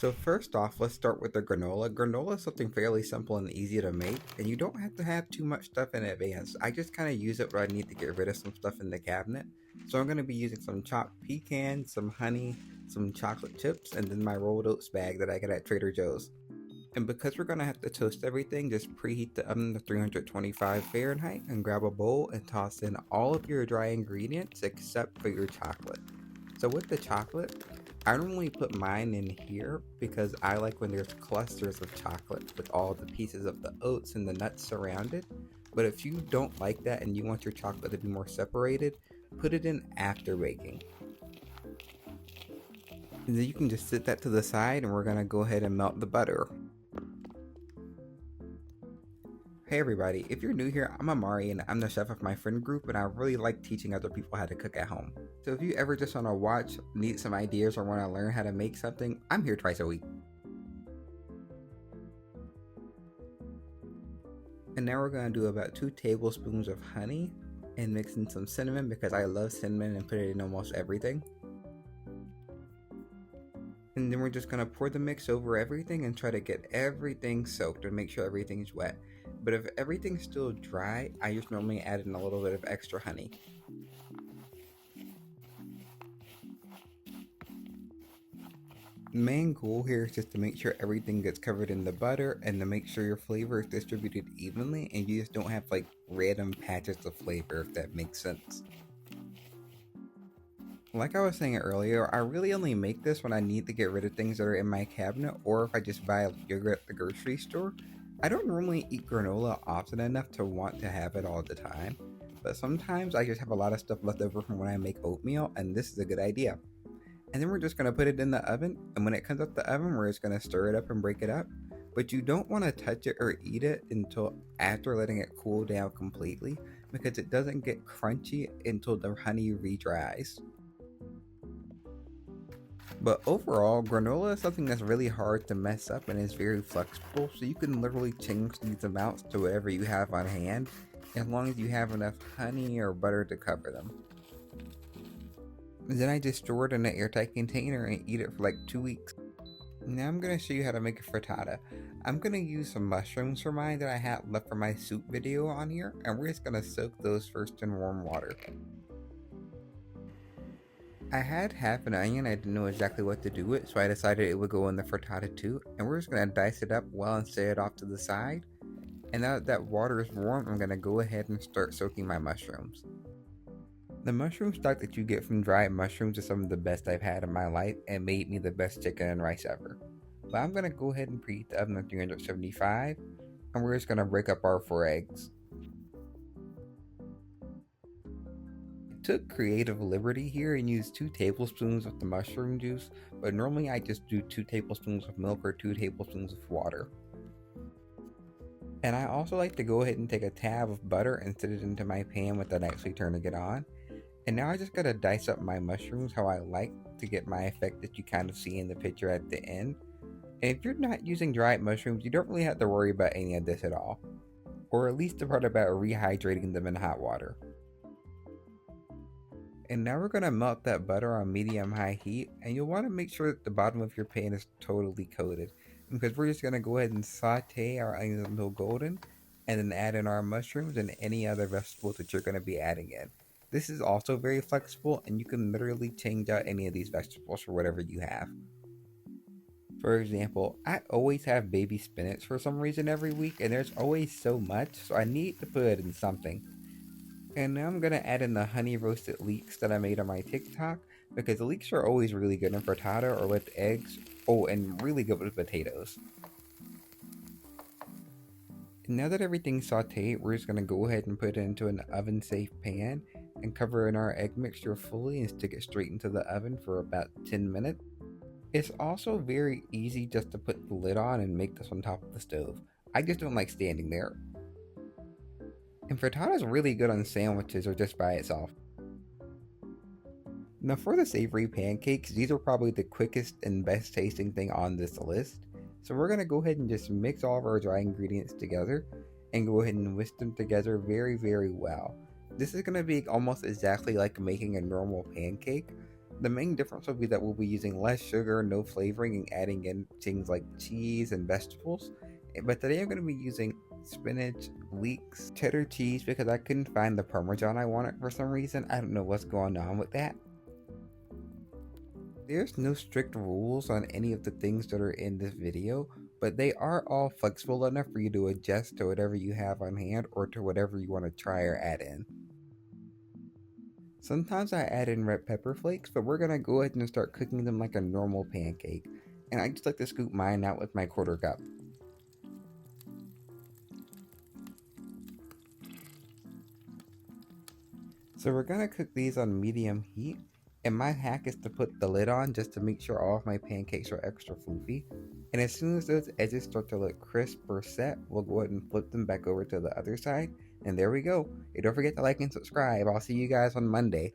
So first off, let's start with the granola. Granola is something fairly simple and easy to make, and you don't have to have too much stuff in advance. I just kind of use it when I need to get rid of some stuff in the cabinet. So I'm going to be using some chopped pecans, some honey, some chocolate chips, and then my rolled oats bag that I got at Trader Joe's. And because we're going to have to toast everything, just preheat the oven to 325 Fahrenheit and grab a bowl and toss in all of your dry ingredients except for your chocolate. So with the chocolate, I normally put mine in here because I like when there's clusters of chocolate with all the pieces of the oats and the nuts surrounded. But if you don't like that and you want your chocolate to be more separated, put it in after baking. And then you can just set that to the side and we're gonna go ahead and melt the butter. Hey everybody, if you're new here, I'm Amari and I'm the chef of my friend group and I really like teaching other people how to cook at home. So if you ever just want to watch, need some ideas, or want to learn how to make something, I'm here twice a week. And now we're going to do about 2 tablespoons of honey and mix in some cinnamon because I love cinnamon and put it in almost everything. And then we're just going to pour the mix over everything and try to get everything soaked and make sure everything's wet. But if everything's still dry, I just normally add in a little bit of extra honey. The main goal here is just to make sure everything gets covered in the butter and to make sure your flavor is distributed evenly and you just don't have like random patches of flavor, if that makes sense. Like I was saying earlier, I really only make this when I need to get rid of things that are in my cabinet or if I just buy yogurt at the grocery store. I don't normally eat granola often enough to want to have it all the time, but sometimes I just have a lot of stuff left over from when I make oatmeal and this is a good idea. And then we're just going to put it in the oven, and when it comes out the oven, we're just going to stir it up and break it up. But you don't want to touch it or eat it until after letting it cool down completely because it doesn't get crunchy until the honey re-dries. But overall, granola is something that's really hard to mess up and is very flexible, so you can literally change these amounts to whatever you have on hand, as long as you have enough honey or butter to cover them. Then I just store it in an airtight container and eat it for like 2 weeks. Now I'm going to show you how to make a frittata. I'm going to use some mushrooms for mine that I had left from my soup video on here, and we're just going to soak those first in warm water. I had half an onion, I didn't know exactly what to do with, so I decided it would go in the frittata too, and we're just going to dice it up well and set it off to the side. And now that water is warm, I'm going to go ahead and start soaking my mushrooms. The mushroom stock that you get from dried mushrooms is some of the best I've had in my life and made me the best chicken and rice ever. But I'm going to go ahead and preheat the oven at 375, and we're just going to break up our 4 eggs. Took creative liberty here and used 2 tablespoons of the mushroom juice, but normally I just do 2 tablespoons of milk or 2 tablespoons of water. And I also like to go ahead and take a tab of butter and set it into my pan without actually turning it on. And now I just gotta dice up my mushrooms how I like to get my effect that you kind of see in the picture at the end. And if you're not using dried mushrooms, you don't really have to worry about any of this at all. Or at least the part about rehydrating them in hot water. And now we're going to melt that butter on medium-high heat, and you'll want to make sure that the bottom of your pan is totally coated, because we're just going to go ahead and saute our onions until golden, and then add in our mushrooms and any other vegetables that you're going to be adding in. This is also very flexible, and you can literally change out any of these vegetables for whatever you have. For example, I always have baby spinach for some reason every week, and there's always so much, so I need to put it in something. And now I'm going to add in the honey roasted leeks that I made on my TikTok, because the leeks are always really good in frittata or with eggs. Oh, and really good with potatoes. And now that everything's sauteed, we're just going to go ahead and put it into an oven safe pan and cover in our egg mixture fully and stick it straight into the oven for about 10 minutes. It's also very easy just to put the lid on and make this on top of the stove. I just don't like standing there. And frittata is really good on sandwiches or just by itself. Now for the savory pancakes, these are probably the quickest and best tasting thing on this list. So we're going to go ahead and just mix all of our dry ingredients together and go ahead and whisk them together very, very well. This is going to be almost exactly like making a normal pancake, The main difference will be that we'll be using less sugar, no flavoring, and adding in things like cheese and vegetables. But today I'm going to be using spinach, leeks, cheddar cheese because I couldn't find the Parmesan I wanted for some reason. I don't know what's going on with that. There's no strict rules on any of the things that are in this video, but they are all flexible enough for you to adjust to whatever you have on hand or to whatever you want to try or add in. Sometimes I add in red pepper flakes, but we're gonna go ahead and start cooking them like a normal pancake. And I just like to scoop mine out with my quarter cup. So we're gonna cook these on medium heat. And my hack is to put the lid on just to make sure all of my pancakes are extra fluffy. And as soon as those edges start to look crisp or set, we'll go ahead and flip them back over to the other side. And there we go. And don't forget to like and subscribe. I'll see you guys on Monday.